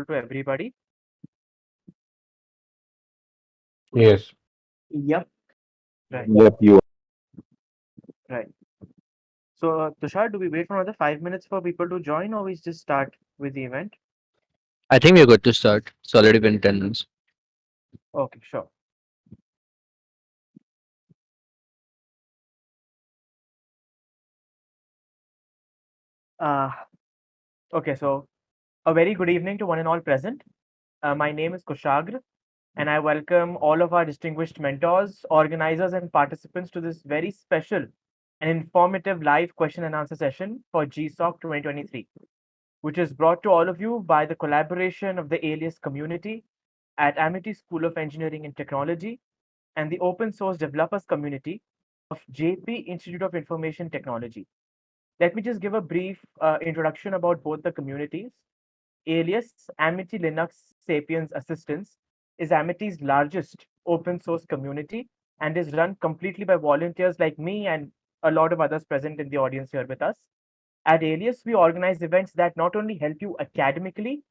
to everybody? Yes. Yep. Right, Yep, you. right. So, Tushar, do we wait for another 5 minutes for people to join, or we just start with the event? I think we're good to start. It's already been 10 minutes. Okay, sure. Uh, okay, so a very good evening to one and all present. My name is Kushagra, and I welcome all of our distinguished mentors, organizers, and participants to this very special and informative live question and answer session for GSoC 2023, which is brought to all of you by the collaboration of the ALiAS community at Amity School of Engineering and Technology and the open source developers community of JP Institute of Information Technology. Let me just give a brief introduction about both the communities. ALiAS Amity Linux Sapiens Assistance is Amity's largest open source community and is run completely by volunteers like me and a lot of others present in the audience here with us. At ALiAS, we organize events that not only help you academically,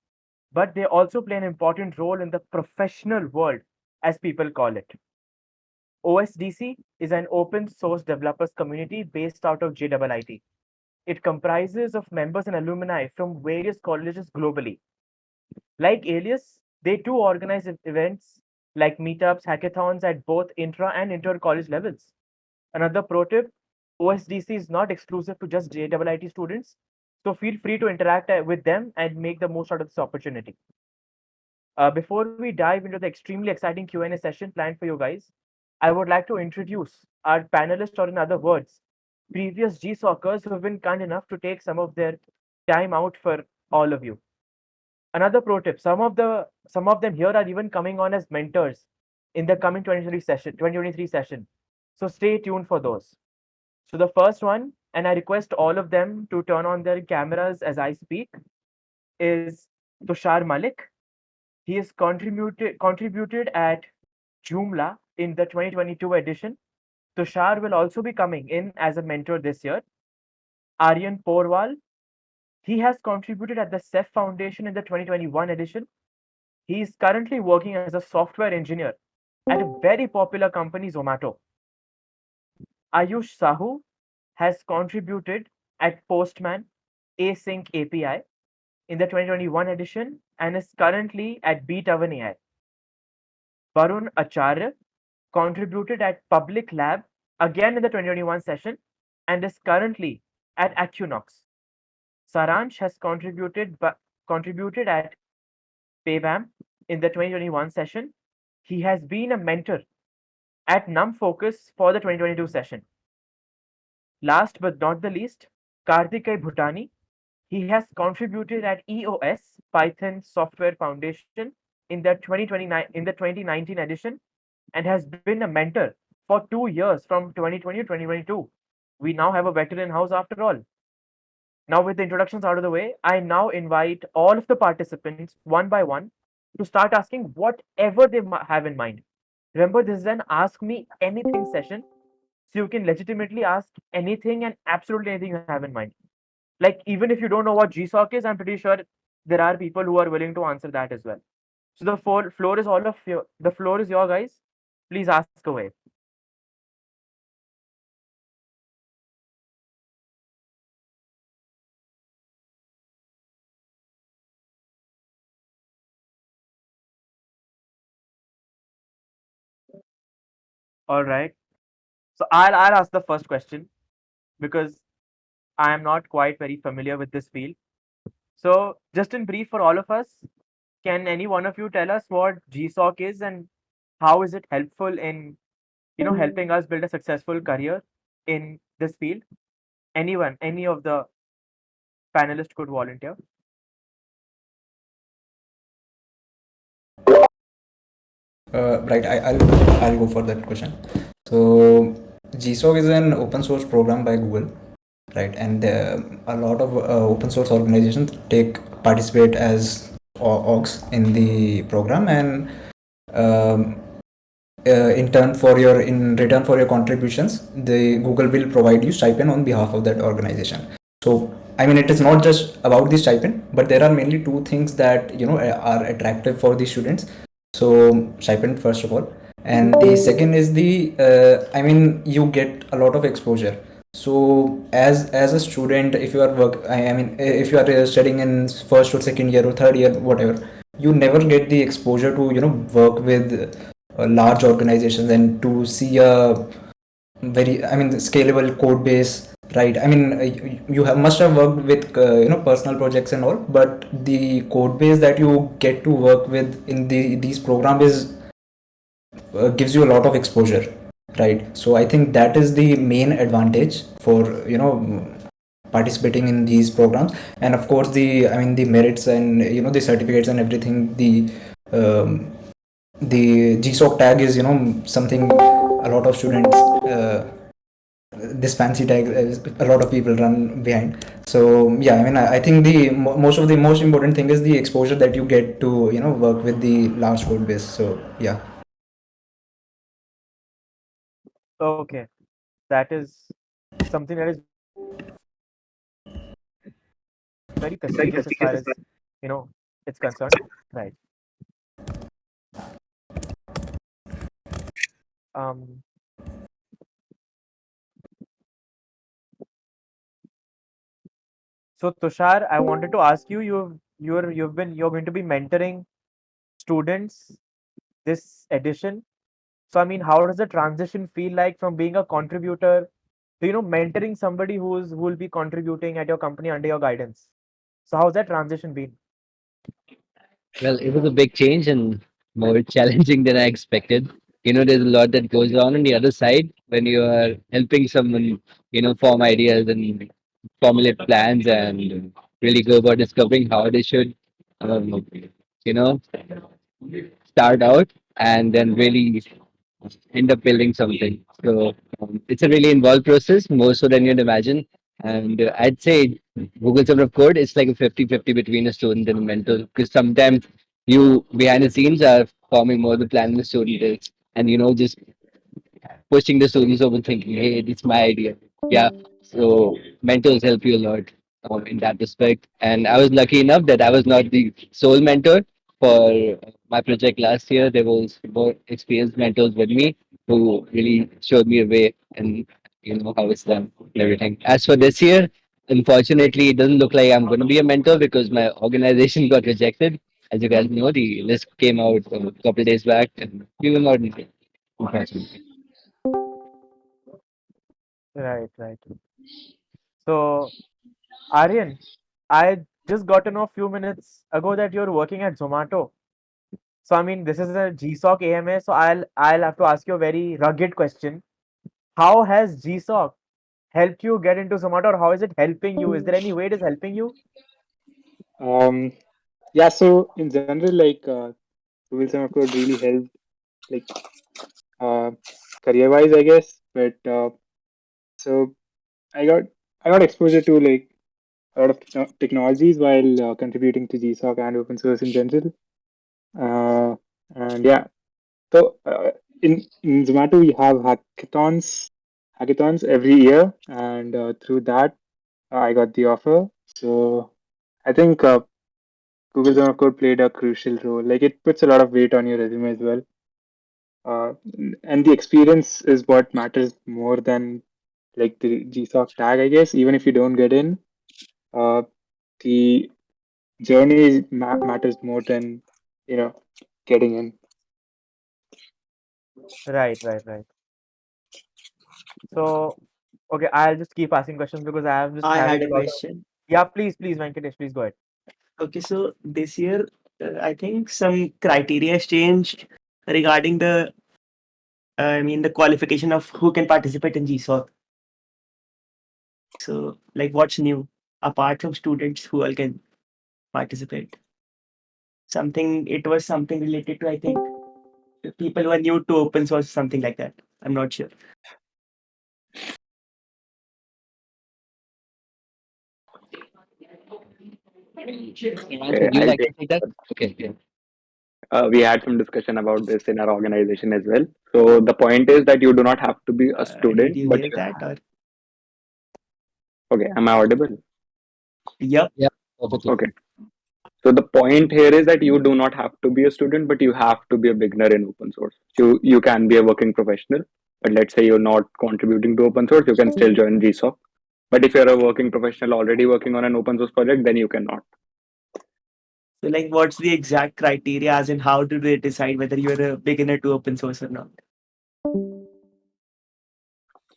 but they also play an important role in the professional world, as people call it. OSDC is an open source developers community based out of JIIT. It comprises of members and alumni from various colleges globally. Like ALiAS, they too organize events like meetups, hackathons at both intra and inter college levels. Another pro tip, OSDC is not exclusive to just JIIT students, so feel free to interact with them and make the most out of this opportunity. Before we dive into the extremely exciting Q&A session planned for you guys, I would like to introduce our panelists, or in other words, previous GSockers who have been kind enough to take some of their time out for all of you. Another pro tip: some of them here are even coming on as mentors in the coming 2023 session. So stay tuned for those. So the first one, and I request all of them to turn on their cameras as I speak, is Tushar Malik. He has contributed at Joomla in the 2022 edition. Tushar will also be coming in as a mentor this year. Aryan Porwal, he has contributed at the CEF Foundation in the 2021 edition. He is currently working as a software engineer at a very popular company, Zomato. Ayush Sahu has contributed at Postman Async API in the 2021 edition and is currently at B7 AI. Varun Acharya contributed at Public Lab again in the 2021 session and is currently at Acunox. Saransh has contributed at Payvam in the 2021 session. He has been a mentor at NumFocus for the 2022 session. Last but not the least, Karthikay Bhutani. He has contributed at EOS Python Software Foundation in the 2019 edition and has been a mentor for 2 years from 2020 to 2022. We now have a veteran house after all. Now, with the introductions out of the way, I now invite all of the participants one by one to start asking whatever they have in mind. Remember, this is an Ask Me Anything session, so you can legitimately ask anything and absolutely anything you have in mind. Like, even if you don't know what GSoC is, I'm pretty sure there are people who are willing to answer that as well. So the floor is all of you. The floor is your guys. Please ask away. All right. So I'll ask the first question because I am not quite very familiar with this field. So just in brief for all of us, can any one of you tell us what GSoC is and how is it helpful in helping us build a successful career in this field? Anyone, any of the panelists could volunteer. Right, I'll go for that question. So GSoC is an open source program by Google, right? And a lot of open source organizations participate as orgs in the program, and um, in return for your contributions, the Google will provide you stipend on behalf of that organization. So I mean, it is not just about the stipend, but there are mainly two things that are attractive for the students. So stipend first of all, and the second is the I mean, you get a lot of exposure. So as a student, if you are I mean, if you are studying in first or second year or third year, whatever, you never get the exposure to work with large organizations and to see a very, I mean, scalable code base, right? I mean, you have must have worked with personal projects and all, but the code base that you get to work with in these program is gives you a lot of exposure, right? So I think that is the main advantage for participating in these programs. And of course, the I mean, the merits and the certificates and everything, um, the GSoC tag is something a lot of students, this fancy tag, a lot of people run behind. So yeah, I mean, I think the most of the most important thing is the exposure that you get to work with the large code base. So yeah. Okay, that is something that is very prestigious as far as you know it's concerned, right? Um, so Tushar, I wanted to ask you, you're going to be mentoring students this edition. So I mean, how does the transition feel like from being a contributor to mentoring somebody who will be contributing at your company under your guidance? So how's that transition been? Well, it was a big change and more challenging than I expected. There's a lot that goes on the other side when you are helping someone, form ideas and formulate plans and really go about discovering how they should, um, you know, start out and then really end up building something. So it's a really involved process, more so than you'd imagine. And I'd say Google Summer of Code is like a 50-50 between a student and a mentor because sometimes you behind the scenes are forming more the plan the student is. And just pushing the students over thinking, hey, it's my idea. Yeah. So mentors help you a lot in that respect. And I was lucky enough that I was not the sole mentor for my project last year. There was more experienced mentors with me who really showed me a way and how it's done and everything. As for this year, unfortunately, it doesn't look like I'm going to be a mentor because my organization got rejected. As you guys know, the list came out a couple of days back, and we were not in it, unfortunately. Right, right. So Aryan, I just got to know a few minutes ago that you're working at Zomato. So I mean, this is a GSoC AMA, so I'll have to ask you a very rugged question. How has GSoC helped you get into Zomato, or how is it helping you? Is there any way it is helping you? Um, yeah, so in general, like Google Summer Code really helped, like uh, career-wise, I guess. But so I got I got exposure to like a lot of technologies while contributing to GSoC and open source in general. Uh, and yeah, so in Zomato we have hackathons every year, and through that I got the offer. So I think Google Summer Code played a crucial role. Like it puts a lot of weight on your resume as well. Uh, and the experience is what matters more than like the GSoC tag, I guess. Even if you don't get in, uh, the journey matters more than you know getting in. Right, right, right. So okay, I'll just keep asking questions because I am just I having had a a lot of. question. Yeah, please, Venkatesh, please go ahead. Okay, so this year, I think some criteria has changed regarding I mean, the qualification of who can participate in GSOC. So, like, what's new apart from students who all can participate? It was something related to, I think, the people who are new to open source, something like that. I'm not sure. Iman, Okay, would you I'll like take. to take that? Okay, yeah. We had some discussion about this in our organization as well. So the point is that you do not have to be a Did student, you but hear that? Or okay, am I audible? Yep. Yeah, perfectly. Okay. So the point here is that you do not have to be a student, but you have to be a beginner in open source. You can be a working professional, but let's say you're not contributing to open source, you can still join GSoC. But if you're a working professional already working on an open source project, then you cannot. So, like, what's the exact criteria, as in how do they decide whether you're a beginner to open source or not?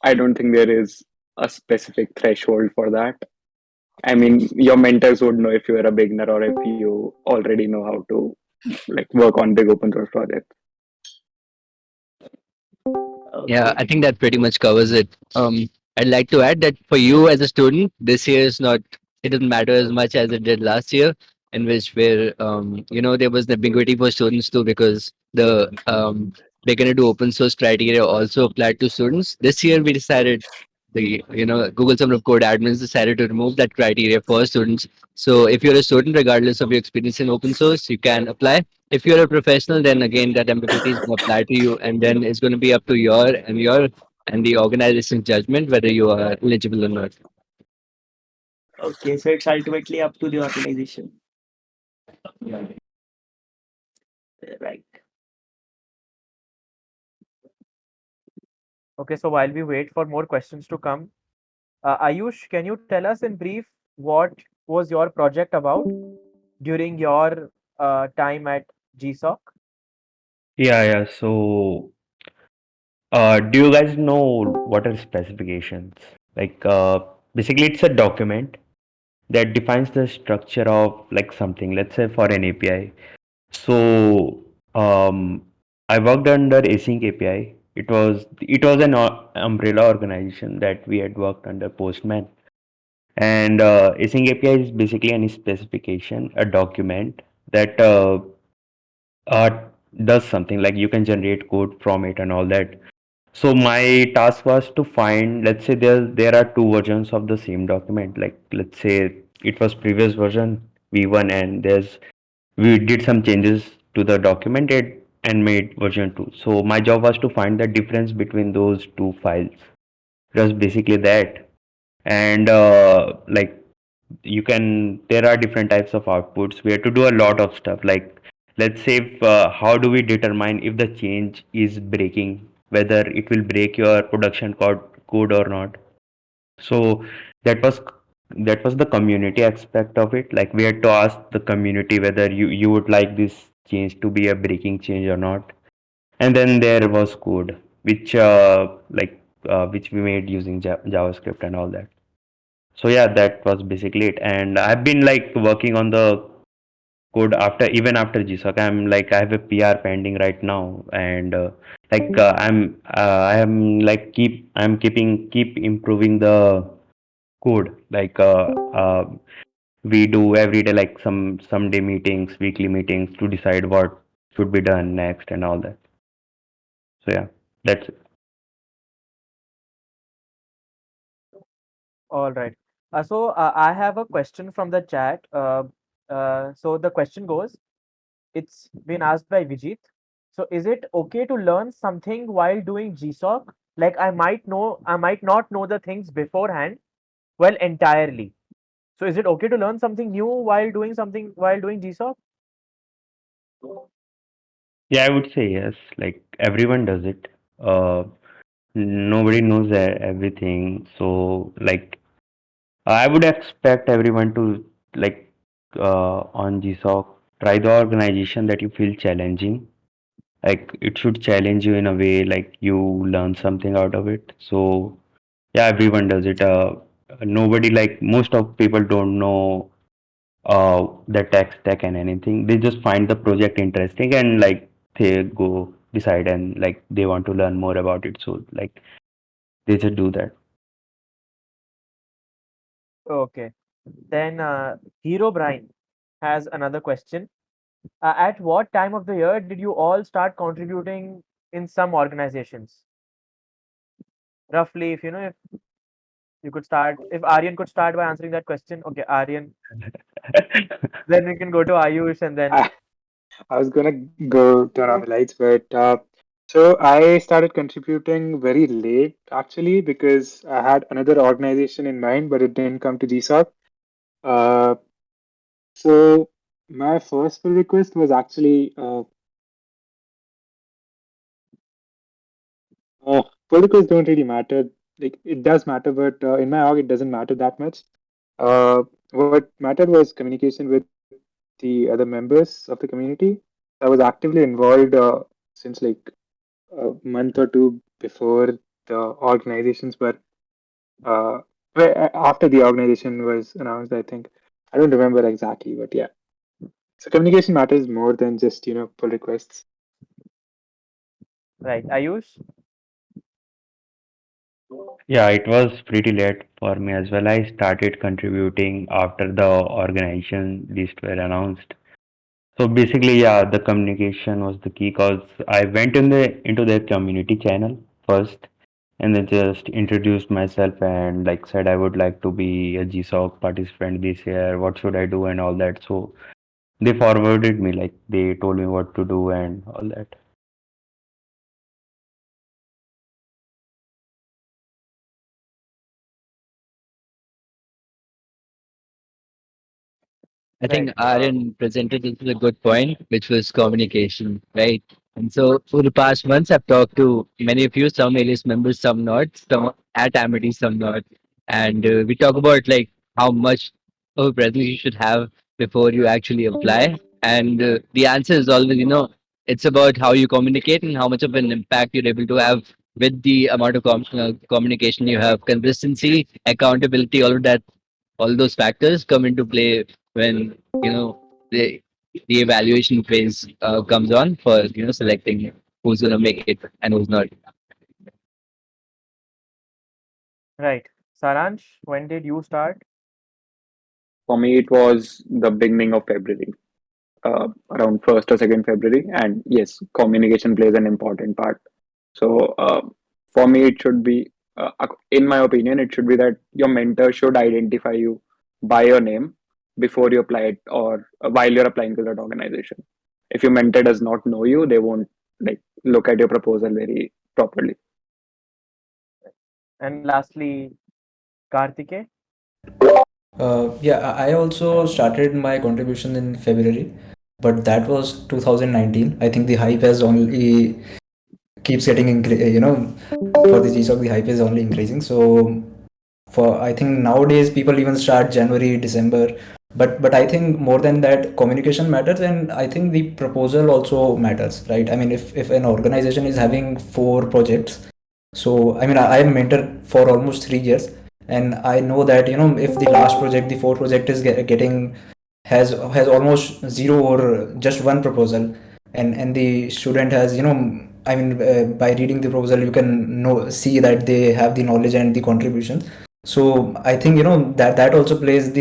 I don't think there is a specific threshold for that. I mean, your mentors would know if you are a beginner or if you already know how to like work on big open source projects. Yeah, Okay. I think that pretty much covers it. I'd like to add that for you as a student, this year is not, it doesn't matter as much as it did last year, in which where there was the ambiguity for students too, because the beginner to open source criteria also applied to students. This year we decided, the Google Summer of Code admins decided to remove that criteria for students. So if you're a student, regardless of your experience in open source, you can apply. If you're a professional, then again that ambiguity is going to apply to you, and then it's going to be up to your and the organization's judgment whether you are eligible or not. Okay. So it's ultimately up to the organization. Right. Okay, so while we wait for more questions to come, Ayush, can you tell us in brief what was your project about during your time at GSoC? Yeah. So, do you guys know what are specifications? Like, basically, it's a document that defines the structure of like something. Let's say for an API. So, I worked under Async API. It was an umbrella organization that we had worked under Postman. And Async API is basically any specification, a document that uh, does something like you can generate code from it and all that. So my task was to find, let's say there are two versions of the same document. Like let's say it was previous version V1 and we did some changes to the document and made version 2. So my job was to find the difference between those two files. It was basically that. And like there are different types of outputs. We have to do a lot of stuff. Like let's say how do we determine if the change is breaking, whether it will break your production code or not. So that was that was the community aspect of it. Like we had to ask the community whether you would like this change to be a breaking change or not. And then there was code which we made using JavaScript and all that. So yeah, that was basically it. And I've been like working on the code even after GSoC. I have a PR pending right now, and I'm keep improving the code. We do every day like some day meetings, weekly meetings to decide what should be done next and all that. So yeah, that's it. All right. I have a question from the chat. So the question goes, it's been asked by Vijit. So is it okay to learn something while doing GSoC? Like I might not know the things beforehand, well, entirely. So is it okay to learn something new while doing GSoC? Yeah, I would say yes. Like everyone does it. Nobody knows everything. So like I would expect everyone to like on GSoC try the organization that you feel challenging. Like it should challenge you in a way like you learn something out of it. So yeah, everyone does it. Nobody like most of people don't know the tech stack and anything. They just find the project interesting and like they go decide and like they want to learn more about it. So like they just do that. Okay. Then Hero Brian has another question. At what time of the year did you all start contributing in some organizations? Roughly, if you could start, if Aryan could start by answering that question. Okay, Aryan. Then we can go to Ayush and then I, I was gonna go turn off the lights, but so I started contributing very late actually because I had another organization in mind, but it didn't come to GSOC. Uh, so my first pull request was actually pull requests don't really matter. Like it does matter, but in my org it doesn't matter that much. What mattered was communication with the other members of the community. I was actively involved since like a month or two before the organizations were uh, after the organization was announced. I think I don't remember exactly, but yeah. So communication matters more than just pull requests. Right. Ayush? Yeah, it was pretty late for me as well. I started contributing after the organization list were announced. So basically, yeah, the communication was the key because I went into their community channel first and then just introduced myself and like said I would like to be a GSoC participant this year. What should I do and all that. So they forwarded me, like they told me what to do and all that. I think Right. Aryan presented this is a good point, which was communication, right? And so for the past months, I've talked to many of you, some ALiAS members, some not, some at Amity, some not. And we talk about like how much of a presence you should have before you actually apply. And the answer is always, it's about how you communicate and how much of an impact you're able to have with the amount of communication you have. Consistency, accountability, all those factors come into play when the the evaluation phase comes on for selecting who's going to make it and who's not. Right. Saransh, when did you start? For me, it was the beginning of February, around 1st or 2nd February. And yes, communication plays an important part. So for me, it should be, in my opinion, it should be that your mentor should identify you by your name before you apply it or while you're applying to that organization. If your mentor does not know you, they won't like look at your proposal very properly. And lastly, Kartike? Yeah, I also started my contribution in February, but that was 2019. I think the hype has only keeps getting for the GSOC the hype is only increasing. So for I think nowadays people even start January, December. But I think more than that, communication matters, and I think the proposal also matters, right? I mean, if an organization is having 4 projects, so I mean I am mentor for almost 3 years, and I know that if the last project, the 4th project is getting has almost zero or just one proposal, and the student has I mean by reading the proposal you can know see that they have the knowledge and the contribution. So I think that also plays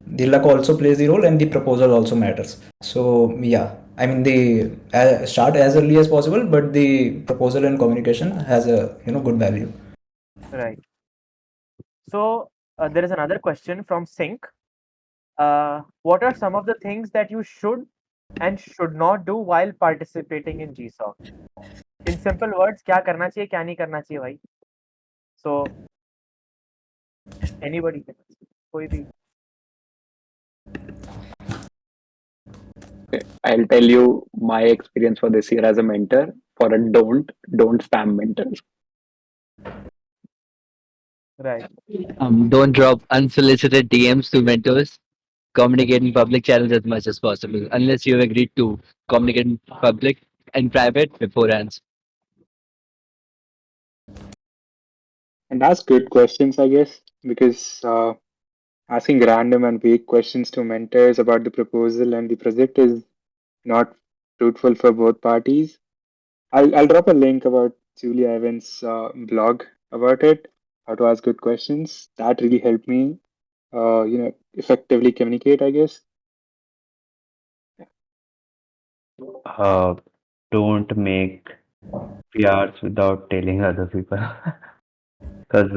the luck also plays the role, and the proposal also matters. So yeah, I mean the start as early as possible, but the proposal and communication has a good value. Right. So there is another question from Sync. What are some of the things that you should and should not do while participating in GSOC? In simple words, क्या करना चाहिए क्या नहीं करना चाहिए भाई? So anybody can answer. कोई भी. I'll tell you my experience for this year as a mentor. For a don't spam mentors. Right. Don't drop unsolicited DMs to mentors. Communicate in public channels as much as possible, unless you have agreed to communicate in public and private beforehand. And ask good questions, I guess, because asking random and vague questions to mentors about the proposal and the project is not fruitful for both parties. I'll drop a link about Julia Evans' blog about it, how to ask good questions. That really helped me, effectively communicate, I guess. Uh, don't make PRs without telling other people. Because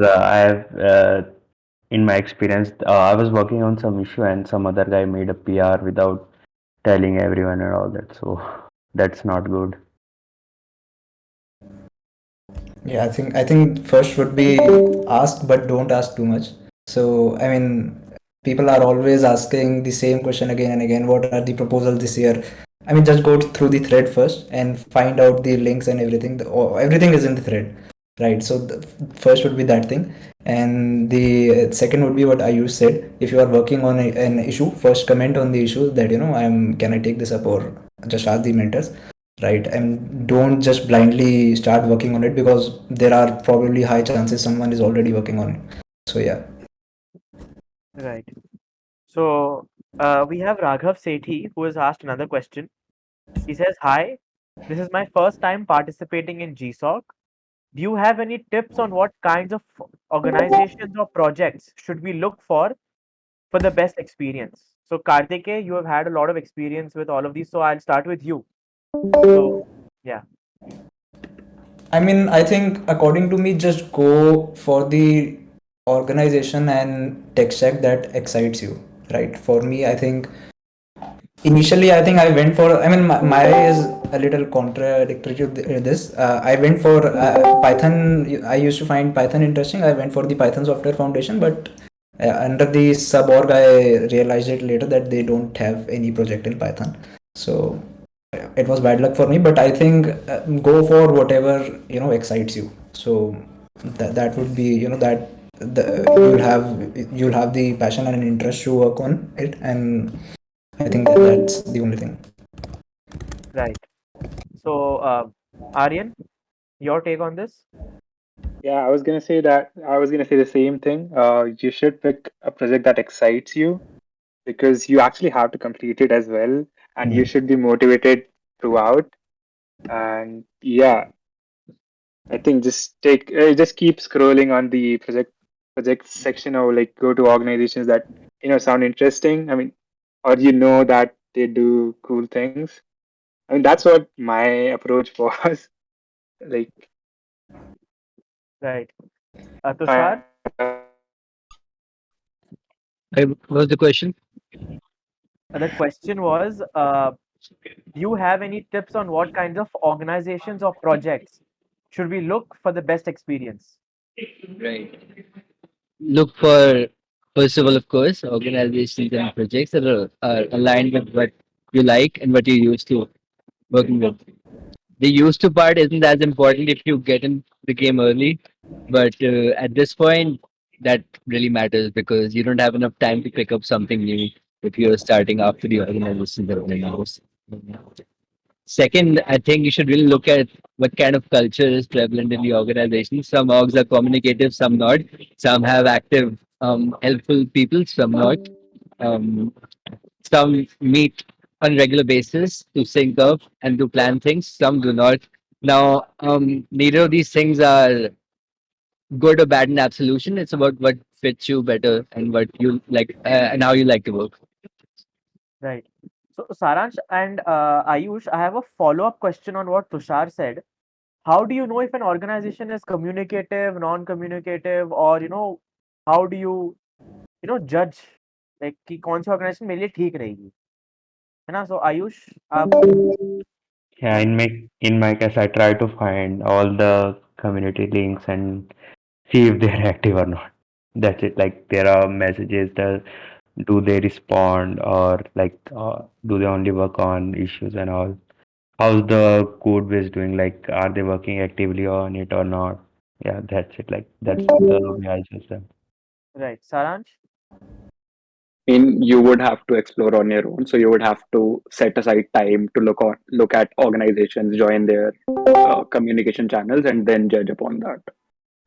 in my experience, I was working on some issue and some other guy made a PR without telling everyone and all that. So that's not good. Yeah, I think first would be ask, but don't ask too much. So I mean, people are always asking the same question again and again. What are the proposals this year? I mean, just go through the thread first and find out the links and everything. Everything is in the thread, right? So the first would be that thing, and the second would be what Ayush said. If you are working on an issue, first comment on the issue that I'm can I take this up, or just ask the mentors, right? And don't just blindly start working on it, because there are probably high chances someone is already working on it. So yeah. Right. So we have Raghav Sethi who has asked another question. He says, "Hi, this is my first time participating in GSoC. Do you have any tips on what kinds of organizations or projects should we look for the best experience?" So Kartike, you have had a lot of experience with all of these, so I'll start with you. So yeah, I mean, I think according to me, just go for the organization and tech stack that excites you, right? For me, I think initially, I think I went for, I mean, my is a little contradictory to this. I went for Python. I used to find Python interesting. I went for the Python Software Foundation, but under the sub org, I realized it later that they don't have any project in Python. So it was bad luck for me, but I think go for whatever excites you. So that would be that you'll have the passion and interest to work on it, and I think that's the only thing. right. So Aryan, your take on this? Yeah, I was gonna say that. I was gonna say the same thing. You should pick a project that excites you because you actually have to complete it as well, and you should be motivated throughout. And yeah, I think just keep scrolling on the project section, or like go to organizations that sound interesting. I mean, or that they do cool things. I mean, that's what my approach was. Like, Right. find Tushar, What was the question? the question was, do you have any tips on what kinds of organizations or projects should we look for the best experience? Right. Look for, first of all, of course, organizations and projects that are aligned with what you like and what you're used to working with. The used to part isn't as important if you get in the game early, but at this point, that really matters because you don't have enough time to pick up something new if you're starting after the organization that knows. Second, I think you should really look at what kind of culture is prevalent in the organization. Some orgs are communicative, some not. Some have active, helpful people, some not. Um, some meet on regular basis to sync up and to plan things. Some do not. Now, neither of these things are good or bad in absolution. It's about what fits you better and what you like and how you like to work. Right. So Saransh and Ayush, I have a follow-up question on what Tushar said. How do you know if an organization is communicative, non-communicative, or how do you judge like कि कौन सी organization मेरे लिए ठीक रहेगी, है ना? So Ayush, आप Yeah, in my case, I try to find all the community links and see if they're active or not. That's it. Like there are messages that do they respond, or like do they only work on issues and all? How's the code base doing? Like are they working actively on it or not? Yeah, that's it. Like that's the way I judge them. right, Saransh, mean, you would have to explore on your own. So you would have to set aside time to look at organizations, join their communication channels, and then judge upon that.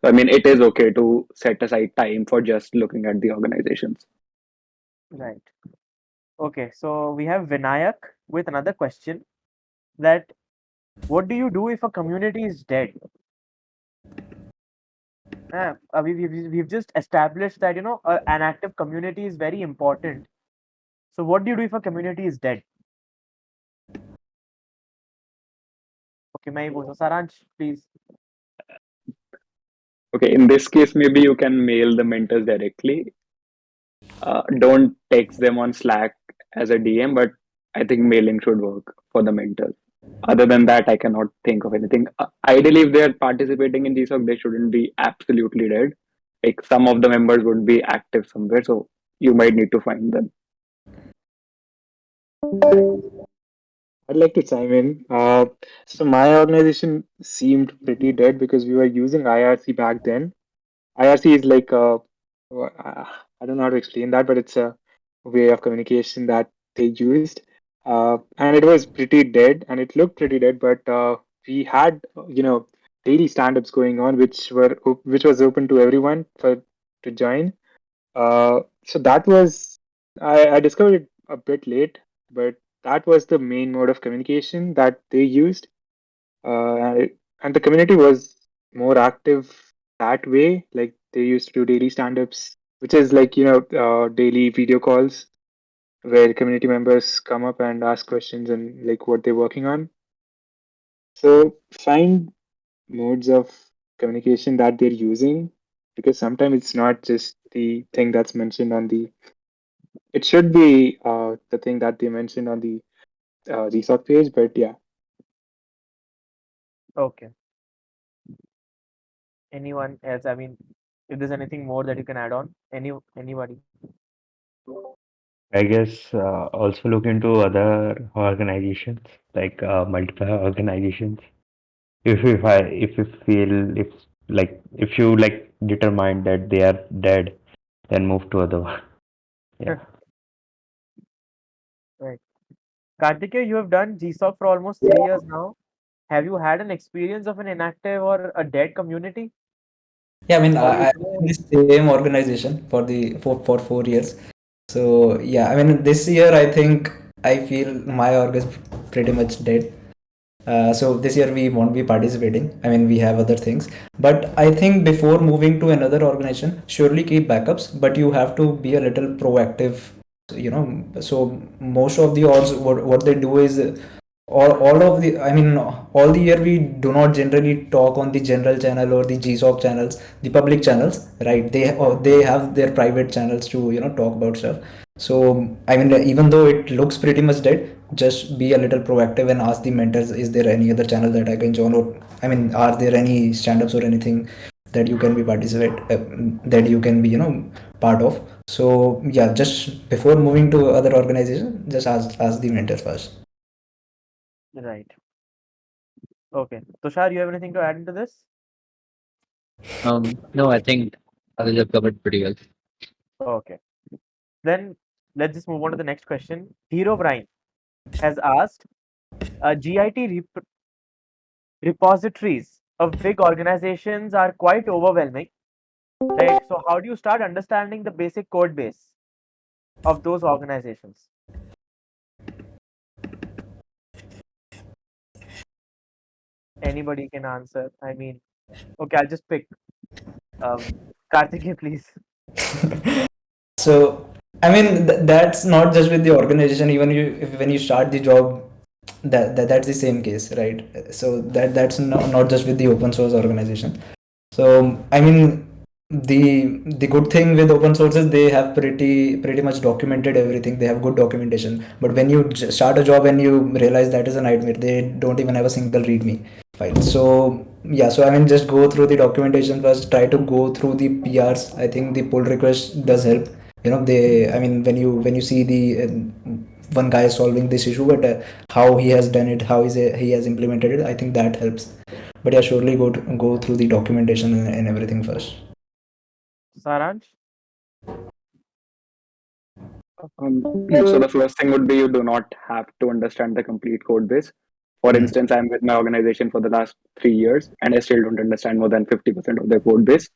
So, I mean, it is okay to set aside time for just looking at the organizations. right. Okay, so we have Vinayak with another question that what do you do if a community is dead? We've just established that an active community is very important. So what do you do if a community is dead? Okay, मैं ही बोलता हूँ, Saransh, please. Okay, in this case, maybe you can mail the mentors directly. Don't text them on Slack as a DM, but I think mailing should work for the mentors. Other than that, I cannot think of anything. Ideally, if they're participating in GSOC, they shouldn't be absolutely dead. Like some of the members would be active somewhere, so you might need to find them. I'd like to chime in. So my organization seemed pretty dead because we were using IRC back then. IRC is like I don't know how to explain that, but it's a way of communication that they used, and it was pretty dead, and it looked pretty dead. But we had daily stand-ups going on, which was open to everyone for to join. So that was I discovered it a bit late, but that was the main mode of communication that they used, and the community was more active that way. Like they used to do daily stand-ups, which is like daily video calls where community members come up and ask questions and like what they're working on. So find modes of communication that they're using because sometimes it's not just the thing that's mentioned on the it should be the thing that they mentioned on the GSoC page, but yeah. Okay. Anyone else? I mean, if there's anything more that you can add on, anybody? I guess also look into other organizations, like multiple organizations. If you feel if you like determine that they are dead, then move to other one. Yeah. Right. Kartikeya, you have done GSoC for almost 3 years now. Have you had an experience of an inactive or a dead community? Yeah, I mean, Or you I'm know, in the same organization for 4 years. So yeah, I mean, this year I think I feel my org is pretty much dead. So this year we won't be participating. I mean, we have other things, but I think before moving to another organization, surely keep backups, but you have to be a little proactive. So most of the orgs, what they do is all of the, I mean, all the year we do not generally talk on the general channel or the GSOC channels, the public channels, right? They have their private channels to talk about stuff. So I mean, even though it looks pretty much dead, just be a little proactive and ask the mentors, is there any other channel that I can join? Or I mean, are there any stand-ups or anything that you can be that you can be part of? So yeah, just before moving to other organization, just ask the mentors first. right. Okay. Tushar, you have anything to add into this? No, I think others have covered pretty well. Okay. Then let's just move on to the next question. Hero Brian has asked, GIT repositories of big organizations are quite overwhelming. Right. So how do you start understanding the basic code base of those organizations? Anybody can answer. I mean, okay, I'll just pick. Um, Karthikeya, please. So I mean, that's not just with the organization. Even when you start the job, that's the same case, right? So that's not just with the open source organization. So I mean, the good thing with open source is they have pretty much documented everything. They have good documentation. But when you start a job and you realize that is a nightmare, they don't even have a single README file. So yeah, so I mean, just go through the documentation first. Try to go through the PRs. I think the pull request does help. I mean, when you see the one guy solving this issue, but how he has done it, he has implemented it, I think that helps. But yeah, surely go through the documentation and everything first. Saransh? So the first thing would be you do not have to understand the complete code base. For Hmm. instance, I'm with my organization for the last 3 years and I still don't understand more than 50% of their code base.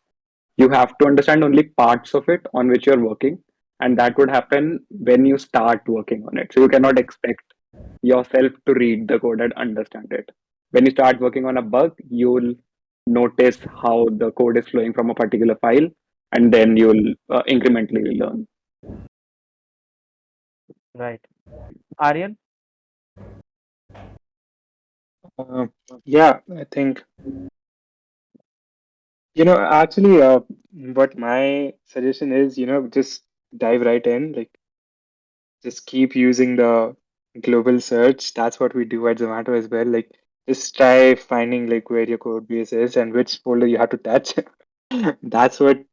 You have to understand only parts of it on which you're working, and that would happen when you start working on it. So you cannot expect yourself to read the code and understand it. When you start working on a bug, you'll notice how the code is flowing from a particular file, and then you'll incrementally learn. Right. Aryan? Uh, yeah, I think actually, what my suggestion is, just dive right in. Like, just keep using the global search. That's what we do at Zomato as well. Like, just try finding like where your code base is and which folder you have to touch. That's what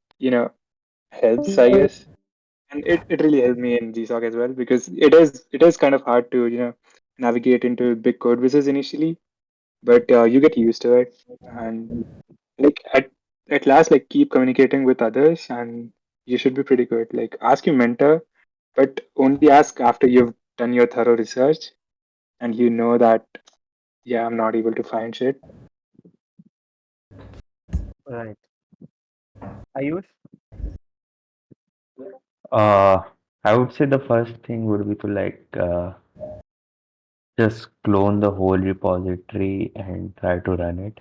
helps, I guess. And it really helped me in GSoC as well, because it is kind of hard to navigate into big code bases initially, but you get used to it. And like at last, like, keep communicating with others and you should be pretty good. Like, ask your mentor, but only ask after you've done your thorough research and you know that, yeah, I'm not able to find shit. Right. Ayush? Uh, I would say the first thing would be to just clone the whole repository and try to run it.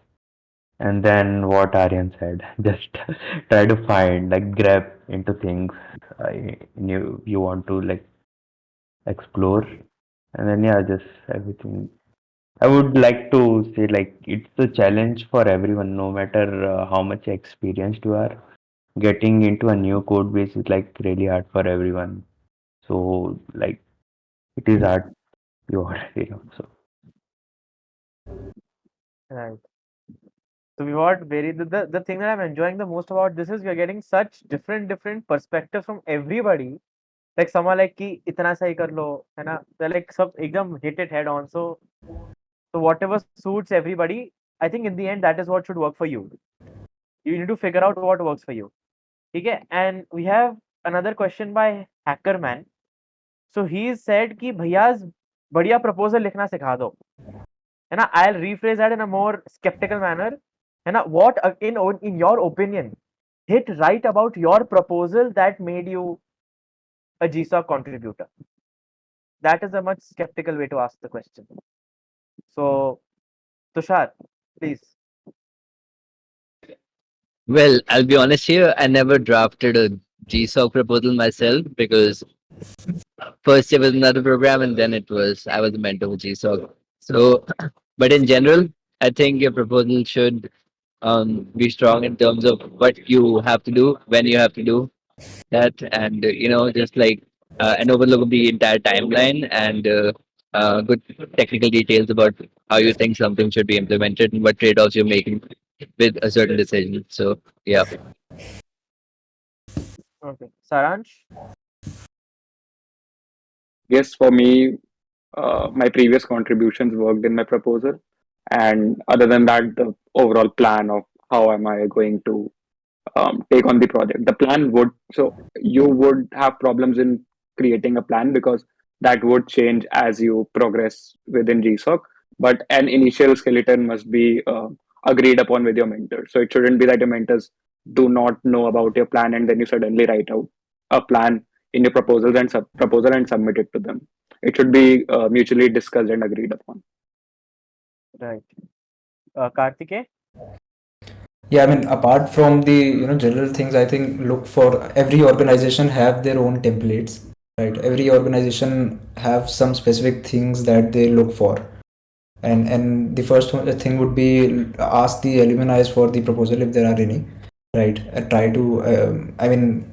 And then what Aryan said, just try to find, grab into things you want to explore. And then yeah, just everything. I would like to say it's a challenge for everyone, no matter how much experienced you are. Getting into a new code base is really hard for everyone. So it is hard. You already know. So Right. So we got the thing that I'm enjoying the most about this is we're getting such different perspectives from everybody. Like someone like कि इतना सही कर लो है ना, they're like सब एकदम hit it head on. So whatever suits everybody, I think in the end that is what should work for you. You need to figure out what works for you. Okay, and we have another question by Hackerman. So he said कि भैयाज बढ़िया proposal लिखना सिखा दो, है ना. I'll rephrase that in a more skeptical manner. है ना, what in your opinion hit right about your proposal that made you a GSoC contributor? That is a much skeptical way to ask the question. So Tushar, please. Well, I'll be honest here, I never drafted a GSoC proposal myself because first it was another program and then it was I was a mentor for GSoC. So, but in general, I think your proposal should be strong in terms of what you have to do, when you have to do that, and just like an overlook of the entire timeline and good technical details about how you think something should be implemented and what trade-offs you're making with a certain decision. So, yeah. Okay, Saransh. Yes, for me, my previous contributions worked in my proposal, and other than that, the overall plan of how am I going to take on the project. The plan would, so you would have problems in creating a plan because that would change as you progress within GSoC. But an initial skeleton must be agreed upon with your mentor. So it shouldn't be that your mentors do not know about your plan and then you suddenly write out a plan in your proposal and submit it to them. It should be mutually discussed and agreed upon. Right. Karthike. Yeah, I mean, apart from the general things, I think look for every organization have their own templates, right? Every organization have some specific things that they look for, and the first thing would be ask the alumni for the proposal if there are any, right? Try to I mean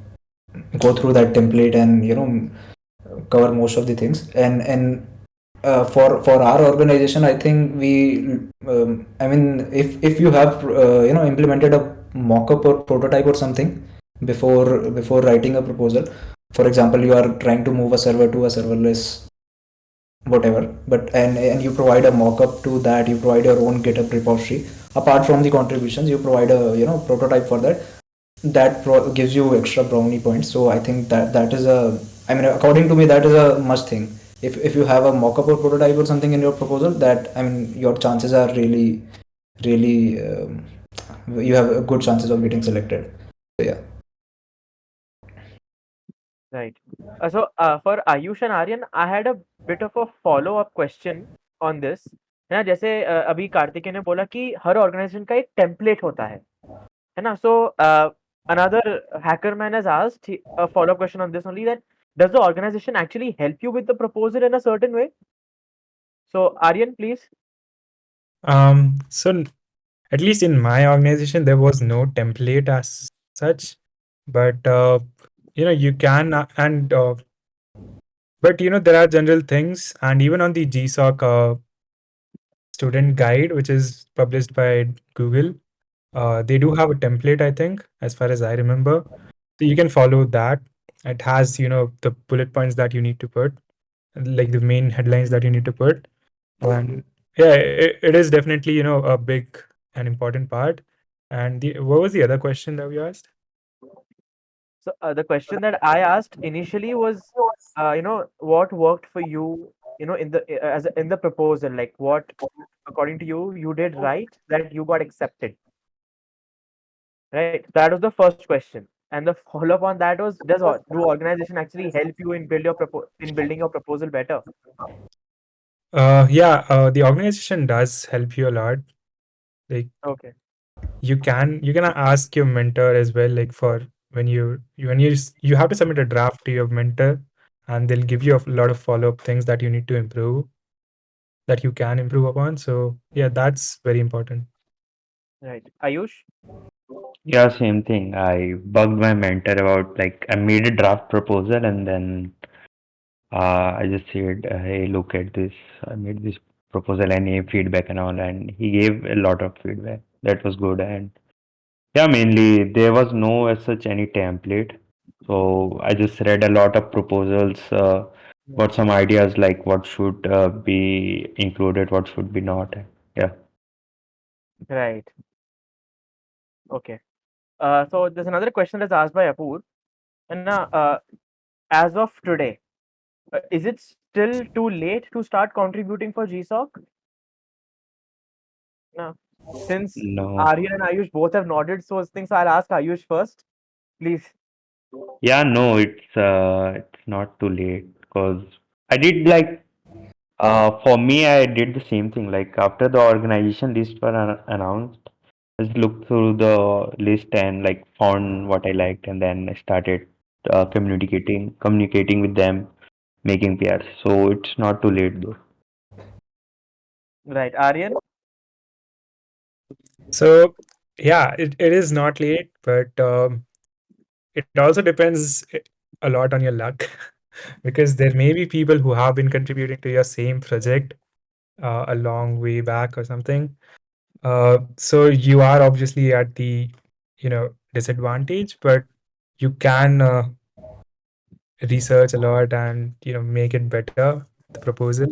go through that template and cover most of the things, and for our organization, I think I mean, if you have implemented a mock-up or prototype or something before writing a proposal. For example, you are trying to move a server to a serverless whatever, but and you provide a mock-up to that, you provide your own GitHub repository. Apart from the contributions, you provide a prototype for that. That gives you extra brownie points. So I think that is a, I mean, according to me, that is a must thing. If you have a mock-up or prototype or something in your proposal, that, I mean, your chances are really you have good chances of getting selected. So yeah. Right. For Ayush and Aryan, I had a bit of a follow-up question on this. है ना, जैसे अभी कार्तिकेय ने बोला कि हर organisation का एक template होता है ना. So another hacker man has asked a follow-up question on this only, that does the organization actually help you with the proposal in a certain way? So Aryan, please. So at least in my organization, there was no template as such, but you can but there are general things, and even on the GSoC student guide, which is published by Google, they do have a template, I think, as far as I remember. So you can follow that. It has, the bullet points that you need to put, like the main headlines that you need to put. And yeah, it is definitely, a big and important part. And what was the other question that we asked? So the question that I asked initially was, what worked for you, in the in the proposal, like what, according to you, you did right that you got accepted, right? That was the first question, and the follow up on that was, do organization actually help you in in building your proposal better? Yeah, the organization does help you a lot. Like Okay, you can ask your mentor as well, like for when you have to submit a draft to your mentor, and they'll give you a lot of follow up things that you need to improve, that you can improve upon. So yeah, that's very important. right. Ayush? Yeah, same thing. I bugged my mentor about like I made a draft proposal and then I just said, "Hey, look at this. I made this proposal. Any feedback and all." And he gave a lot of feedback. That was good. And yeah, mainly there was no as such any template. So I just read a lot of proposals, got some ideas like what should be included, what should be not. Yeah. Right. Okay. So there's another question that's asked by Apoor, and as of today, is it still too late to start contributing for GSoC? No. Since No. Aryan and Ayush both have nodded, so I think I'll ask Ayush first, please. Yeah, no, it's not too late because I did like for me I did the same thing. Like after the organization list were announced, just looked through the list and like found what I liked and then I started communicating with them, making PRs. So it's not too late though. Right, Aryan? So yeah, it is not late, but it also depends a lot on your luck because there may be people who have been contributing to your same project a long way back or something. So you are obviously at the disadvantage, but you can research a lot and make it better, the proposal.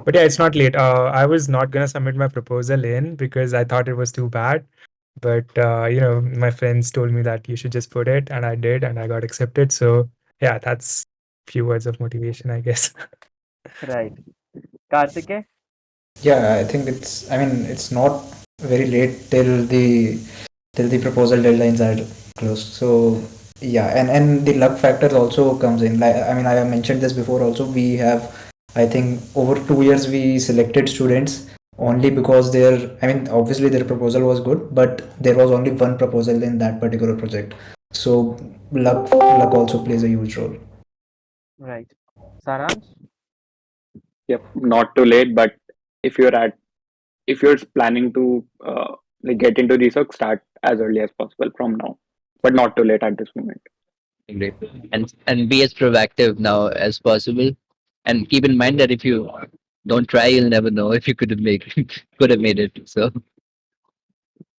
But yeah, it's not late. I was not gonna submit my proposal in because I thought it was too bad. But my friends told me that you should just put it, and I did, and I got accepted. So yeah, that's few words of motivation, I guess. Right. Kartike? Yeah, I think it's not very late till the proposal deadlines are closed. So yeah, and the luck factor also comes in. Like I have mentioned this before also. We have, I think, over 2 years we selected students only because obviously their proposal was good, but there was only one proposal in that particular project. So luck also plays a huge role. Right. Saransh? Yep, not too late, but if you're at if you're planning to like get into research, start as early as possible from now, but not too late at this moment. Great. And be as proactive now as possible. And keep in mind that if you don't try, you'll never know if you could have made could have made it. So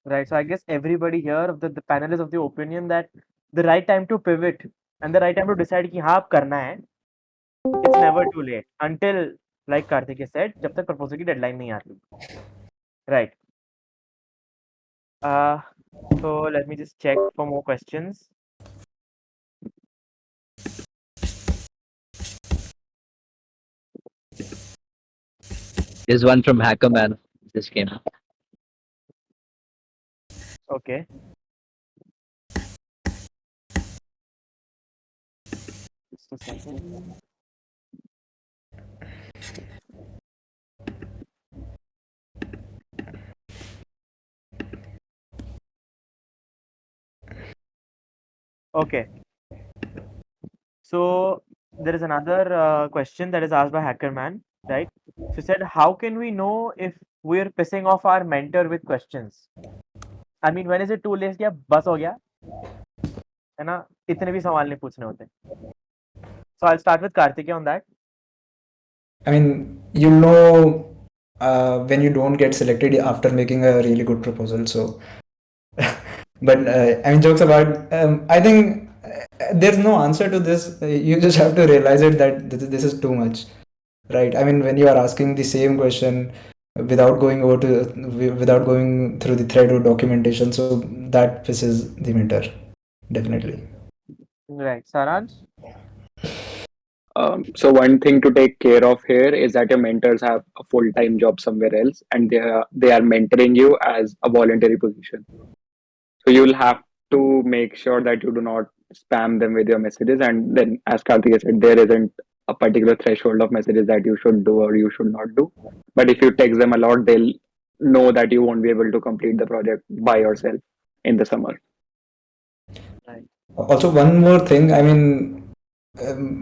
Right. So I guess everybody here of the panel is of the opinion that the right time to pivot and the right time to decide कि हाँ अब करना है, it's never too late until, like Karthik said, जब तक proposal की deadline नहीं आती. Right. Uh, so let me just check for more questions. there's one from Hacker Man. Just came. Okay. Just a second. Okay. So there is another question that is asked by Hackerman, right? She said, how can we know if we're pissing off our mentor with questions? I mean, when is it too late? क्या बस हो गया है ना, इतने भी सवाल नहीं पूछने होते. So I'll start with Karthikeya on that. When you don't get selected after making a really good proposal. So, but jokes apart, I think There's no answer to this. You just have to realize it that this is too much, right? I mean, when you are asking the same question without going over to without going through the thread or documentation, so that pisses the mentor, definitely. Right. Saransh? So one thing to take care of here is that your mentors have a full-time job somewhere else, and they are mentoring you as a voluntary position. So you'll have to make sure that you do not spam them with your messages. And then, as Karthik said, there isn't a particular threshold of messages that you should do or you should not do. But if you text them a lot, they'll know that you won't be able to complete the project by yourself in the summer. Right. Also, one more thing. I mean,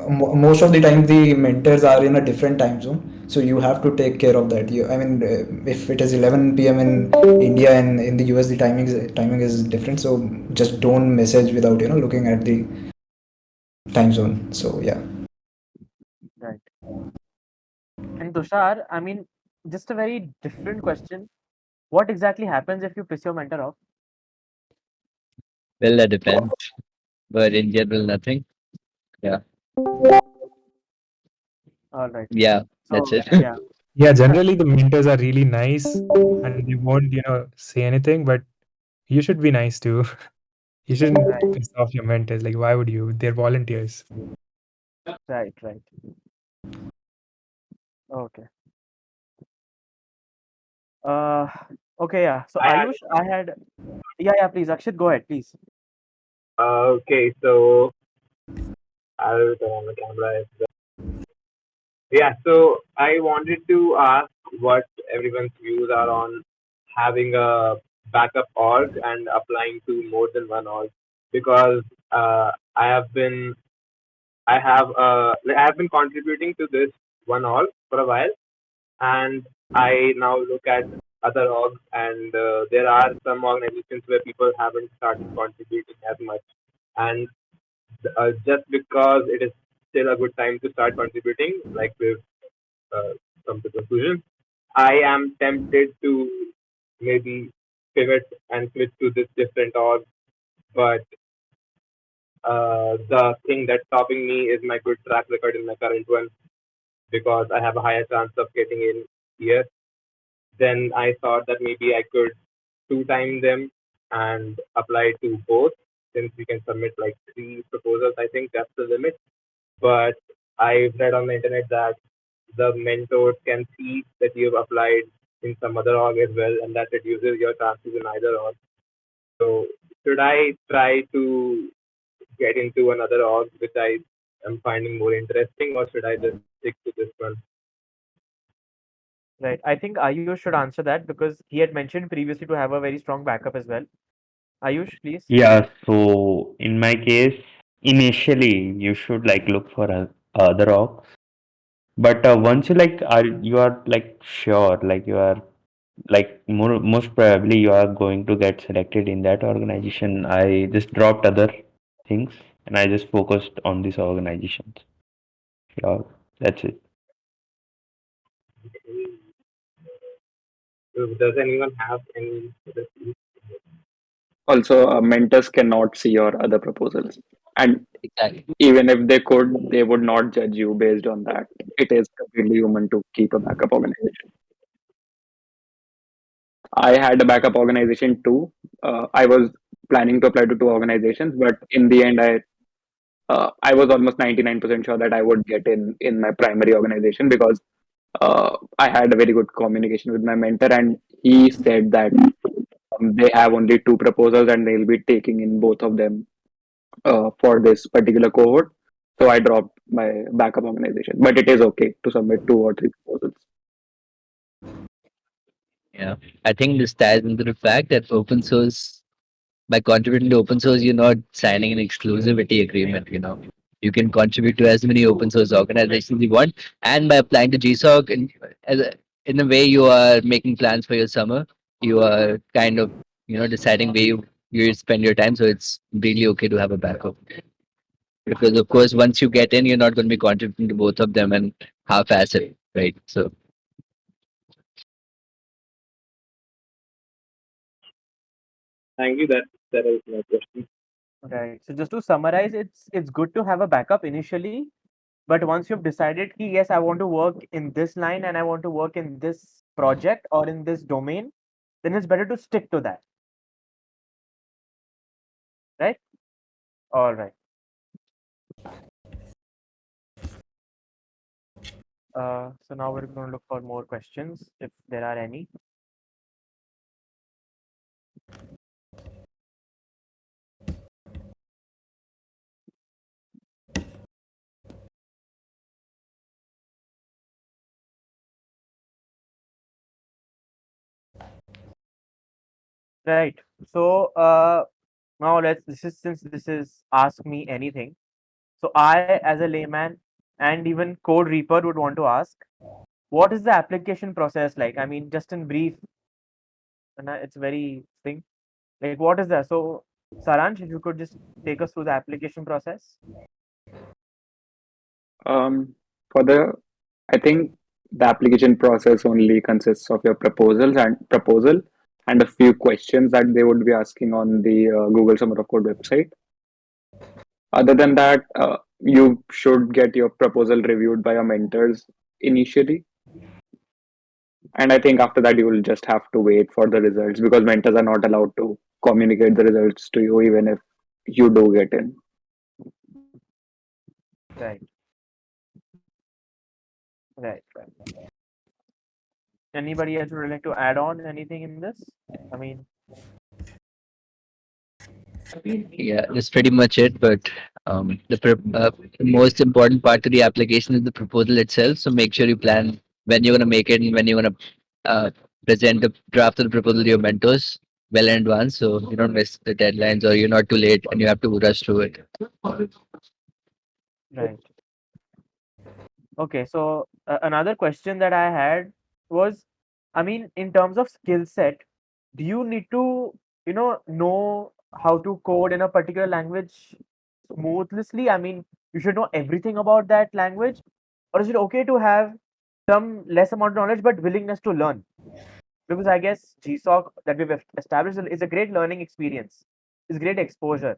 most of the time the mentors are in a different time zone, so you have to take care of that. I mean, if it is 11 p.m. in India and in the US, the timing is different. So just don't message without looking at the time zone. So yeah. Right. And Tushar, I mean, just a very different question. What exactly happens if you piss your mentor off? Well, that depends. But in general, nothing. Yeah. All right. Yeah. That's So it. yeah. Yeah, generally the mentors are really nice and they won't, say anything, but you should be nice too. You shouldn't Right. piss off your mentors. Like, why would you? They're volunteers. Right. Right. Okay. Uh. Okay. Yeah. So Ayush, I had. Yeah. Yeah. Please, Akshit, go ahead, please. Okay, so I'll turn on the camera. Yeah, so I wanted to ask what everyone's views are on having a backup org and applying to more than one org because I have been I have been contributing to this one org for a while, and I now look at other orgs, and there are some organizations where people haven't started contributing as much, and just because it is still a good time to start contributing, like we've uh, come to conclusion, I am tempted to maybe pivot and switch to this different org, but the thing that's stopping me is my good track record in my current one because I have a higher chance of getting in here. Then I thought that maybe I could two-time them and apply to both since we can submit like three proposals. I think that's the limit. But I've read on the internet that the mentors can see that you've applied in some other org as well, and that reduces your chances in either org. So, should I try to get into another org which I am finding more interesting, or should I just stick to this one? Right. I think Ayush should answer that because he had mentioned previously to have a very strong backup as well. Ayush, please. Yeah, so in my case, initially you should like look for other orgs, but once you are like sure, like you are like most probably you are going to get selected in that organization. I just dropped other things and I just focused on these organizations. Yeah, that's it. So does anyone have any suggestions? Also, mentors cannot see your other proposals. And Exactly. even if they could, they would not judge you based on that. It is completely human to keep a backup organization. I had a backup organization too. I was planning to apply to two organizations, but in the end, I was almost 99% sure that I would get in my primary organization because I had a very good communication with my mentor, and he said that they have only two proposals and they'll be taking in both of them for this particular cohort. So I dropped my backup organization, but it is okay to submit two or three proposals. Yeah. I think this ties into the fact that open source, by contributing to open source, you're not signing an exclusivity agreement. You can contribute to as many open source organizations you want, and by applying to GSoC, in a way, you are making plans for your summer. You are kind of deciding where you spend your time. So it's really okay to have a backup because, of course, once you get in, you're not going to be contributing to both of them and half-ass it, right? So Thank you. That is my question. Right. So just to summarize, it's good to have a backup initially, but once you've decided ki, yes, I want to work in this line and I want to work in this project or in this domain, then it's better to stick to that. Right? All right. So now we're going to look for more questions if there are any. Right. So now since this is ask me anything. So I, as a layman and even code reaper, would want to ask, what is the application process like? I mean, just in brief, and it's very thing. Like, what is that? So, Saransh, if you could just take us through the application process. For the, I think the application process only consists of your proposal and a few questions that they would be asking on the Google Summer of Code website. Other than that, you should get your proposal reviewed by your mentors initially. And I think after that, you will just have to wait for the results because mentors are not allowed to communicate the results to you, even if you do get in. Right. Right. Right. Anybody else would like to add on anything in this? I mean, Yeah, that's pretty much it. But the most important part to the application is the proposal itself. So make sure you plan when you're gonna make it and when you're gonna present the draft of the proposal to your mentors well in advance, so you don't miss the deadlines or you're not too late and you have to rush through it. right. Okay. So another question that I had was, I mean, in terms of skill set, do you need to, know how to code in a particular language smoothly? I mean, you should know everything about that language, or is it okay to have some less amount of knowledge but willingness to learn? Because I guess GSoC that we've established is a great learning experience, is great exposure.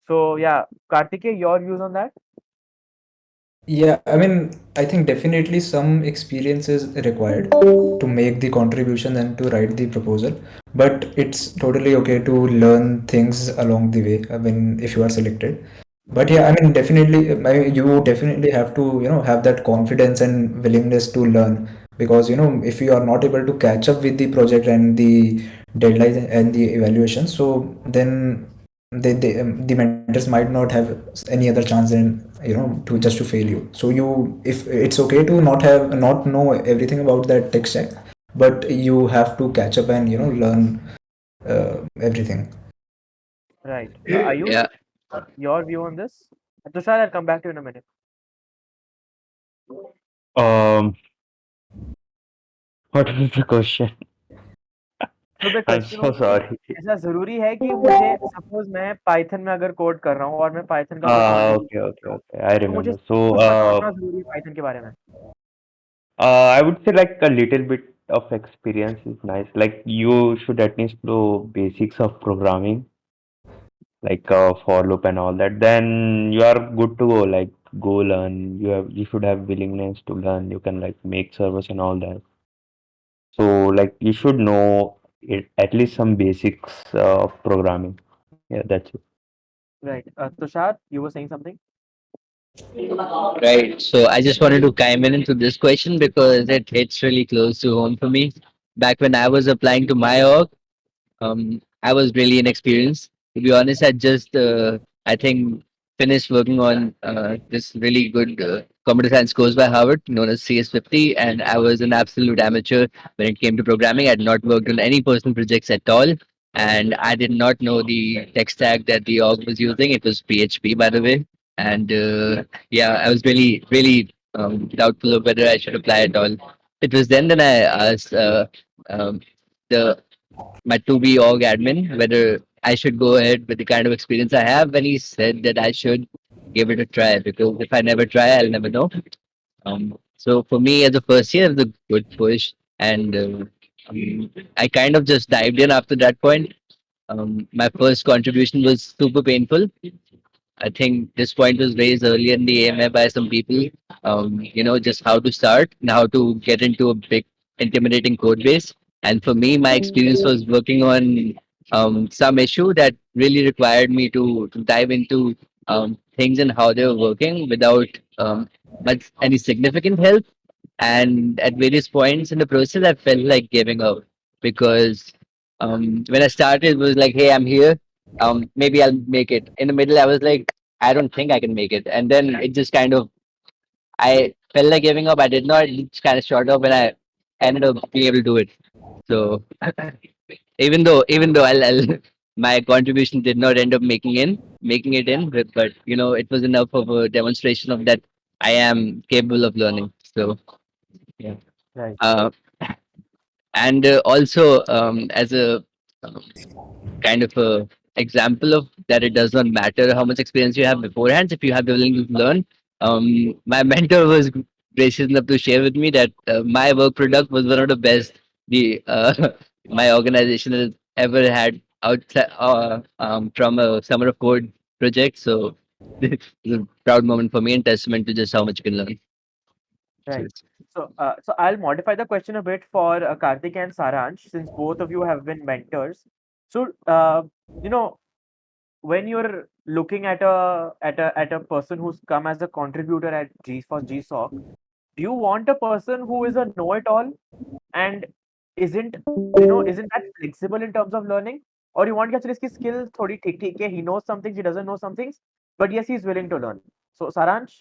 So yeah, Kartikeya, your views on that? Yeah, I mean, I think definitely some experience is required to make the contribution and to write the proposal. But it's totally okay to learn things along the way when if you are selected. But yeah, I mean, definitely, you definitely have to, have that confidence and willingness to learn because, if you are not able to catch up with the project and the deadline and the evaluation, so then the mentors might not have any other chance in to just to fail you. So you, if it's okay to not know everything about that tech stack, but you have to catch up and learn everything. Right. Ayush, Yeah, your view on this? Tushar, I'll come back to you in a minute. Um, what is the question? So the I'm question so was कि sorry. ऐसा ज़रूरी है कि मुझे suppose मैं Python में अगर code कर रहा हूँ और मैं पाइथन का कोई Okay, कॉन्ट्रीब्यूशन okay, कर रहा हूँ, okay. I तो मुझे remember. सब कुछ पता होना ज़रूरी है पाइथन के बारे में? I would say like a little bit of experience is nice. Like you should at least know basics of programming, like for loop and all that. Then you are good to go. Like go learn. You should have willingness to learn. You can like make servers and all that. So like you should know it, at least some basics of programming. Yeah, that's it. Right. Tushar, you were saying something? right. So I just wanted to chime in into this question because it hits really close to home for me. Back when I was applying to my org, I was really inexperienced. To be honest, I just, I think, finished working on this really good computer science course by Harvard known as CS50, and I was an absolute amateur when it came to programming. I had not worked on any personal projects at all, and I did not know the tech stack that the org was using. It was PHP, by the way, and yeah, I was really, really doubtful of whether I should apply at all. It was then that I asked um, the my 2B org admin whether I should go ahead with the kind of experience I have, when he said that I should give it a try because if I never try, I'll never know. So for me, as a first year, it was a good push, and I kind of just dived in after that point. My first contribution was super painful. I think this point was raised earlier in the AMA by some people. Just how to start and how to get into a big, intimidating code base. And for me, my experience was working on some issue that really required me to dive into things and how they were working without much any significant help. And at various points in the process, I felt like giving up because when I started, it was like, "Hey, I'm here. Maybe I'll make it." In the middle, I was like, "I don't think I can make it." And then it just kind of, I felt like giving up. I did not. It just kind of short up, and I ended up being able to do it. So even though I'll my contribution did not end up making it in, but it was enough of a demonstration of that I am capable of learning. So yeah. Right. Uh, and also as a um, kind of a example of that, it does not matter how much experience you have beforehand if you have the willingness to learn. My mentor was gracious enough to share with me that my work product was one of the best the my organization has ever had outside from a summer of code project. So it's a proud moment for me and testament to just how much you can learn. So Right. So I'll modify the question a bit for Karthik and Saransh, since both of you have been mentors. So, you know, when you're looking at a person who's come as a contributor at G for GSoC, do you want a person who is a know-it-all and isn't that flexible in terms of learning, or you want कि actually इसकी skill थोड़ी ठीक ठीक है, he knows some things, he doesn't know some things, but yes, he's willing to learn. So Saransh,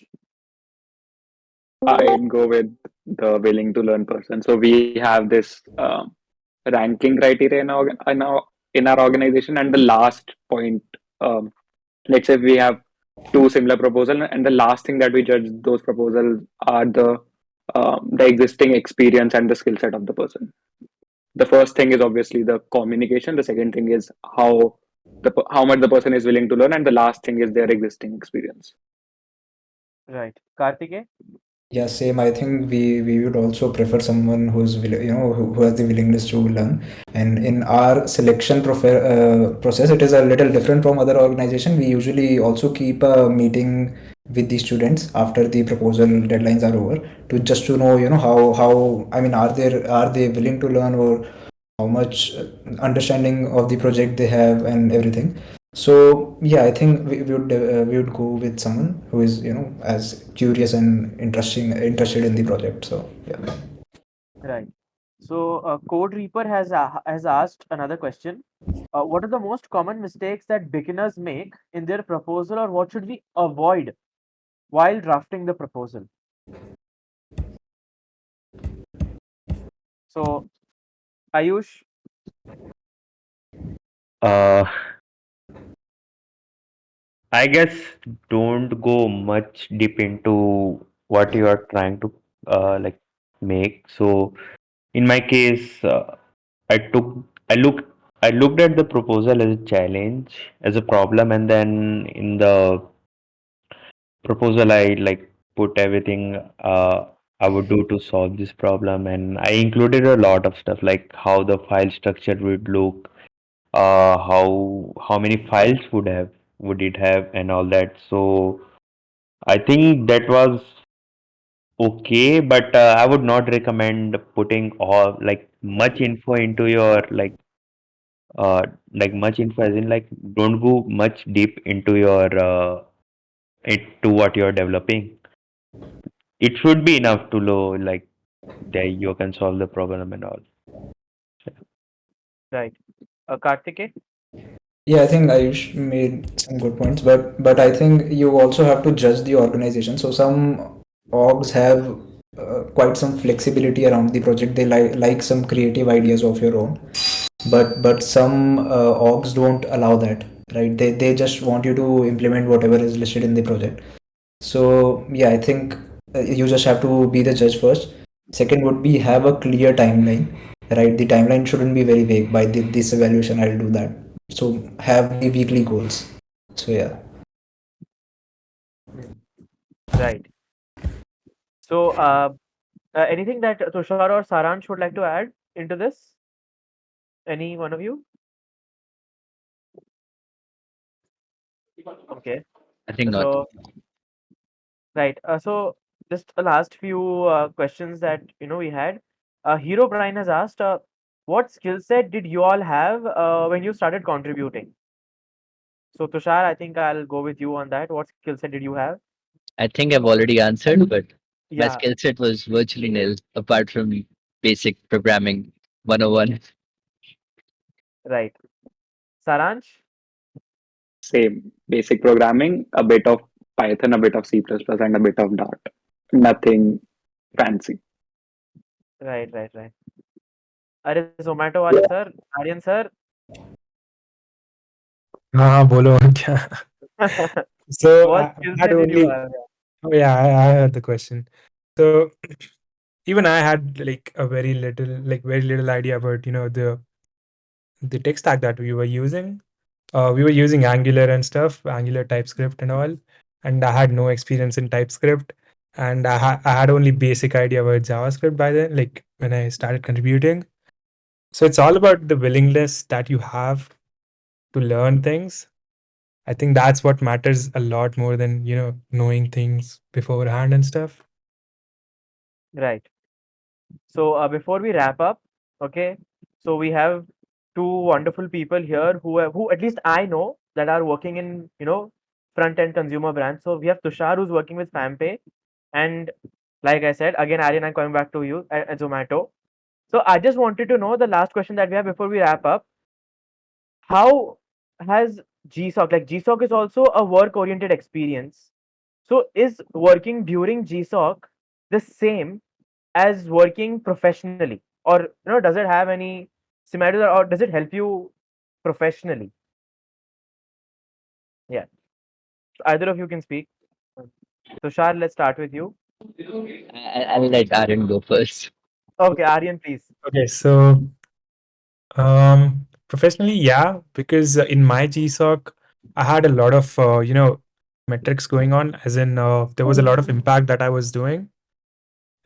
I'd go with the willing to learn person. So we have this ranking criteria in our organization, and the last point. Let's say we have two similar proposals, and the last thing that we judge those proposals are the existing experience and the skill set of the person. The first thing is obviously the communication. The second thing is how much the person is willing to learn, and the last thing is their existing experience. right? Karthike, Yeah, same. I think we would also prefer someone who's who has the willingness to learn. And in our selection process, it is a little different from other organization. We usually also keep a meeting with the students after the proposal deadlines are over to just to know how I mean are they willing to learn, or how much understanding of the project they have and everything. So yeah, I think we would go with someone who is as curious and interested in the project. So yeah. right? So Code Reaper has asked another question. What are the most common mistakes that beginners make in their proposal, or what should we avoid while drafting the proposal? So Ayush, Uh, I guess don't go much deep into what you are trying to like make. So in my case, I took I look I looked at the proposal as a challenge, as a problem, and then in the proposal I like put everything I would do to solve this problem, and I included a lot of stuff like how the file structure would look, how many files would it have, and all that. So I think that was okay, but I would not recommend putting all like much info into your uh much info as in like don't go much deep into your into what you're developing. It should be enough to know like that you can solve the problem and all. right? Karthike, Yeah, I think Ayush made some good points, but I think you also have to judge the organization. So some orgs have quite some flexibility around the project. They like some creative ideas of your own, but some orgs don't allow that, right? They just want you to implement whatever is listed in the project. So yeah, I think you just have to be the judge first. Second would be have a clear timeline, right? The timeline shouldn't be very vague. By this evaluation, I'll do that. So have the weekly goals. So yeah. mm, right? So anything that Tushar or Saransh would like to add into this? Any one of you? Okay. I think not. So right. So just a last few questions that we had. Hero Brian has asked, what skill set did you all have when you started contributing? So Tushar, I think I'll go with you on that. What skill set did you have? I think I've already answered, but my Yeah, skill set was virtually nil apart from basic programming 101. right. Saransh? Same basic programming, a bit of Python, a bit of C++, and a bit of Dart. Nothing fancy. Right, right, right. अरे Zomato वाले sir, Aryan sir. हाँ बोलो क्या. So What I skill had set did you only. have? Oh yeah, I heard the question. So even I had like a very little idea about the tech stack that we were using. We were using Angular and stuff, Angular, TypeScript, and all. And I had no experience in TypeScript, and I had only basic idea about JavaScript by then, like when I started contributing. So it's all about the willingness that you have to learn things. I think that's what matters a lot more than knowing things beforehand and stuff. Right. So before we wrap up, okay, so we have two wonderful people here who at least I know that are working in front end consumer brands. So we have Tushar who's working with FamPay, and like I said again, Aryan, I'm coming back to you at Zomato. So I just wanted to know the last question that we have before we wrap up. How has GSoC, like GSoC is also a work oriented experience. So is working during GSoC the same as working professionally, or does it have any similarities, or does it help you professionally? Yeah, so either of you can speak. Tushar, let's start with you. I'll let Aaron go first. Okay, Aryan, please. Okay, so professionally, yeah, because in my GSOC, I had a lot of metrics going on, as in there was a lot of impact that I was doing.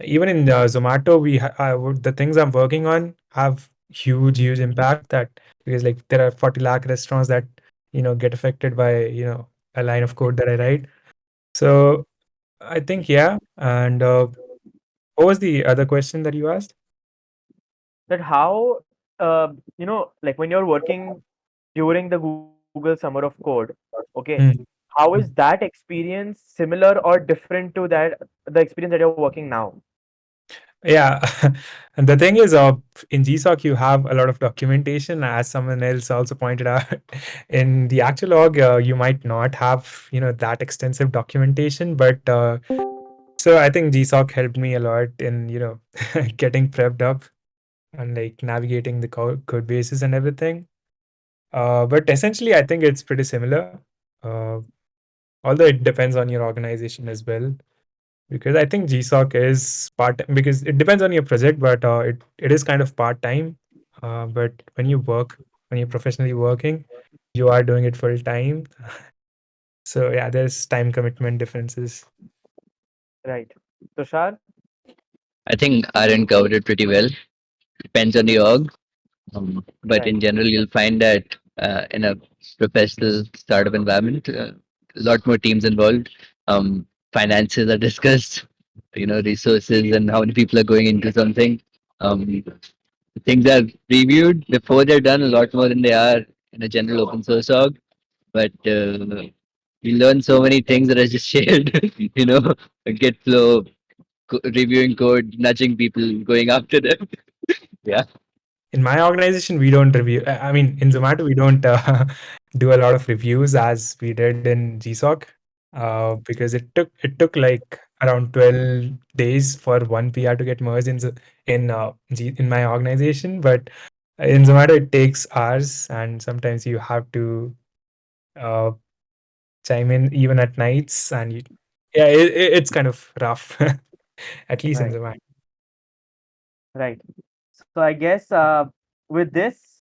Even in Zomato, the things I'm working on have huge impact. That because like there are 40 lakh restaurants that get affected by a line of code that I write. So I think yeah. And what was the other question that you asked? That how like when you're working during the Google Summer of Code, okay, Hmm. how is that experience similar or different to the experience that you're working now? Yeah, and the thing is, in GSOC you have a lot of documentation, as someone else also pointed out. In the actual org, you might not have that extensive documentation, but so I think GSOC helped me a lot in getting prepped up and like navigating the code bases and everything. But essentially, I think it's pretty similar. Uh, Although it depends on your organization as well. Because I think GSOC is because it depends on your project, but it is kind of part time. But when you're professionally working, you are doing it full time. So yeah, there's time commitment differences. Right. Tushar? I think Aaron covered it pretty well. Depends on the org. But Right. in general, you'll find that in a professional startup environment, a lot more teams involved. Finances are discussed, resources and how many people are going into something. Um, Things are reviewed before they're done a lot more than they are in a general open source org. But we learn so many things that are just shared, Git flow, reviewing code, nudging people, going after them. Yeah. In my organization, we don't review. I mean, in Zomato, we don't do a lot of reviews as we did in GSOC, because it took like around 12 days for one PR to get merged in my organization. But in Zomato, it takes hours, and sometimes you have to uh, chime in even at nights, and yeah, it's kind of rough, at least in Right. Zomato. Right. So I guess with this,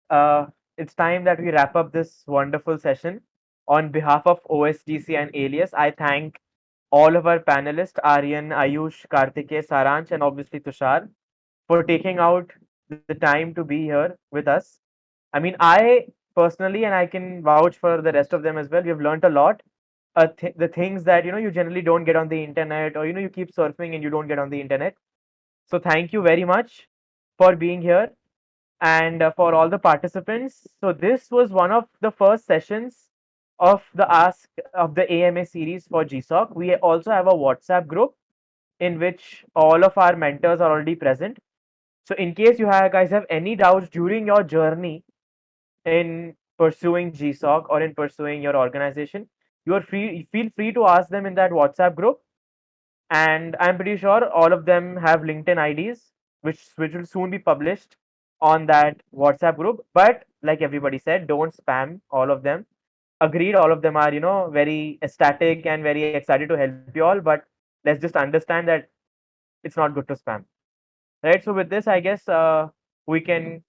it's time that we wrap up this wonderful session. On behalf of OSDC and ALiAS, I thank all of our panelists, Aryan, Ayush, Kartikeya, Saransh, and obviously Tushar, for taking out the time to be here with us. I mean, I personally, and I can vouch for the rest of them as well. We've learned a lot. The things that you generally don't get on the internet, or you keep surfing and you don't get on the internet. So thank you very much for being here, and for all the participants. So this was one of the first sessions of the AMA series for GSoC. We also have a WhatsApp group in which all of our mentors are already present. So in case guys have any doubts during your journey in pursuing GSoC or in pursuing your organization, feel free to ask them in that WhatsApp group. And I'm pretty sure all of them have LinkedIn IDs, which will soon be published on that WhatsApp group. But like everybody said, don't spam all of them. Agreed, all of them are very ecstatic and very excited to help you all. But let's just understand that it's not good to spam, right? So with this, I guess we can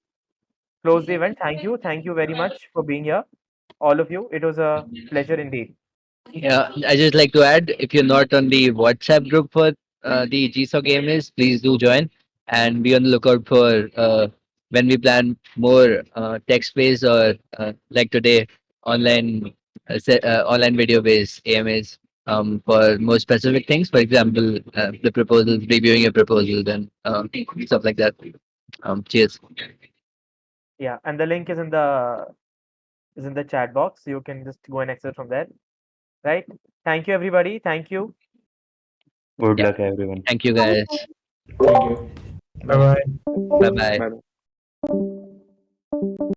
close the event. Thank you very much for being here, all of you. It was a pleasure indeed. Yeah, I just like to add, if you're not on the WhatsApp group for the GSoC AMAs, please do join and be on the lookout for when we plan more text-based or like today online online video-based AMAs for more specific things. For example, the proposals, reviewing a proposal, then stuff like that. Cheers. Yeah, and the link is in the chat box. You can just go and access from there, right? Thank you, everybody. Thank you. Good Yeah. luck, everyone. Thank you, guys. Thank you. Bye bye. Bye bye. Bye.